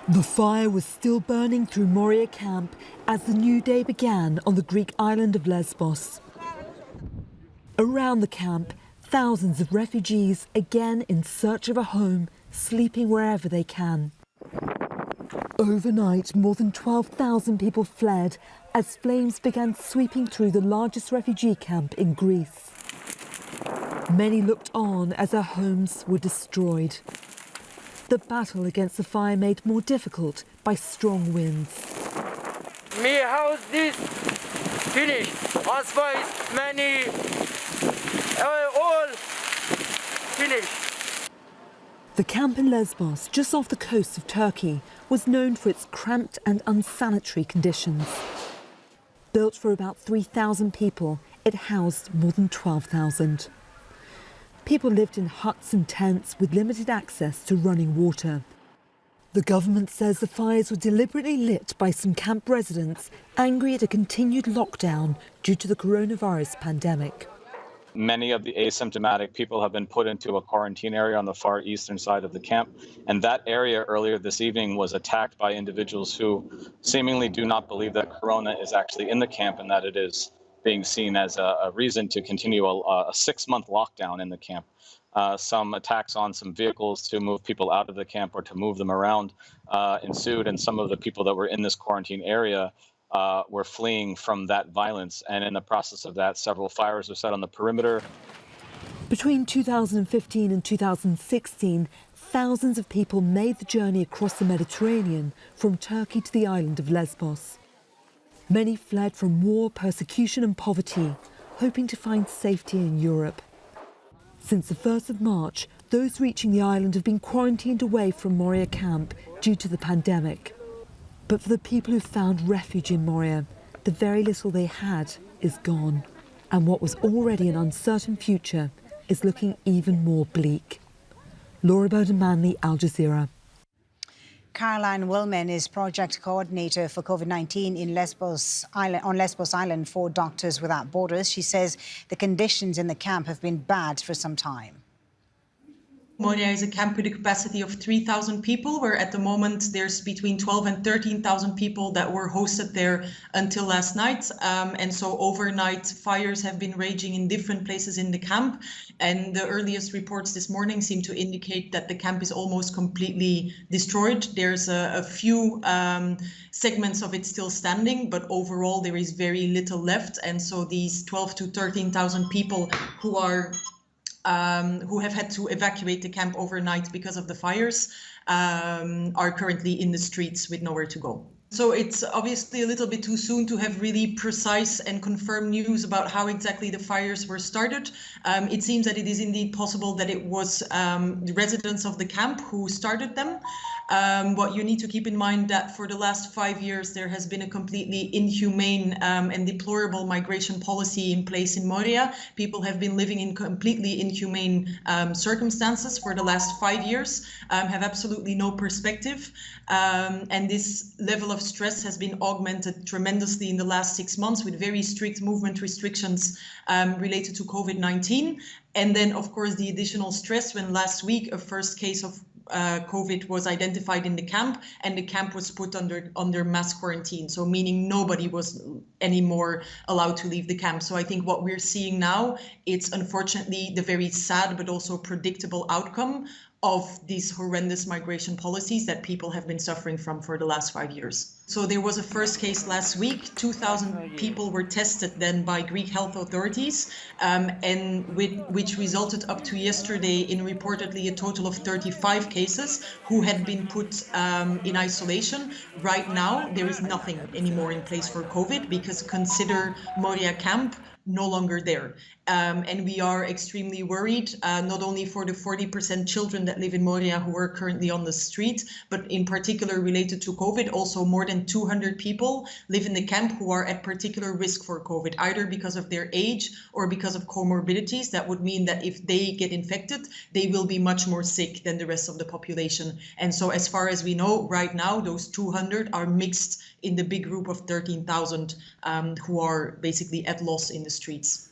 The fire was still burning through Moria camp as the new day began on the Greek island of Lesbos. Around the camp, thousands of refugees, again in search of a home, sleeping wherever they can. Overnight, more than 12,000 people fled as flames began sweeping through the largest refugee camp in Greece. Many looked on as their homes were destroyed. The battle against the fire made more difficult by strong winds. My house this finished. Asphalt, many, all finished. The camp in Lesbos, just off the coast of Turkey, was known for its cramped and unsanitary conditions. Built for about 3,000 people, it housed more than 12,000. People lived in huts and tents with limited access to running water. The government says the fires were deliberately lit by some camp residents angry at a continued lockdown due to the coronavirus pandemic. Many of the asymptomatic people have been put into a quarantine area on the far eastern side of the camp, and that area earlier this evening was attacked by individuals who seemingly do not believe that corona is actually in the camp and that it is being seen as a reason to continue a 6-month lockdown in the camp. Some attacks on some vehicles to move people out of the camp or to move them around ensued, and some of the people that were in this quarantine area were fleeing from that violence. And in the process of that, several fires were set on the perimeter. Between 2015 and 2016, thousands of people made the journey across the Mediterranean from Turkey to the island of Lesbos. Many fled from war, persecution and poverty, hoping to find safety in Europe. Since the 1st of March, those reaching the island have been quarantined away from Moria camp due to the pandemic. But for the people who found refuge in Moria, the very little they had is gone. And what was already an uncertain future is looking even more bleak. Laura Burdon-Manley, Al Jazeera. Caroline Willman is project coordinator for COVID-19 in on Lesbos Island for Doctors Without Borders. She says the conditions in the camp have been bad for some time. Moria is a camp with a capacity of 3,000 people, where at the moment there's between 12 and 13,000 people that were hosted there until last night. And so overnight fires have been raging in different places in the camp. And the earliest reports this morning seem to indicate that the camp is almost completely destroyed. There's a few segments of it still standing, but overall there is very little left. And so these 12 to 13,000 people who have had to evacuate the camp overnight because of the fires are currently in the streets with nowhere to go. So it's obviously a little bit too soon to have really precise and confirmed news about how exactly the fires were started. It seems that it is indeed possible that it was the residents of the camp who started them. What you need to keep in mind that for the last 5 years, there has been a completely inhumane and deplorable migration policy in place in Moria. People have been living in completely inhumane circumstances for the last 5 years, have absolutely no perspective. And this level of stress has been augmented tremendously in the last 6 months with very strict movement restrictions related to COVID-19. And then, of course, the additional stress when last week a first case of COVID was identified in the camp, and the camp was put under mass quarantine. So meaning nobody was anymore allowed to leave the camp. So I think what we're seeing now, it's unfortunately the very sad but also predictable outcome of these horrendous migration policies that people have been suffering from for the last 5 years. So there was a first case last week. 2,000 people were tested then by Greek health authorities, and which resulted up to yesterday in reportedly a total of 35 cases who had been put in isolation. Right now, there is nothing anymore in place for COVID because consider Moria camp no longer there. And we are extremely worried, not only for the 40% children that live in Moria who are currently on the street, but in particular related to COVID, also more than 200 people live in the camp who are at particular risk for COVID, either because of their age or because of comorbidities. That would mean that if they get infected, they will be much more sick than the rest of the population. And so as far as we know right now, those 200 are mixed in the big group of 13,000 who are basically at loss in the streets.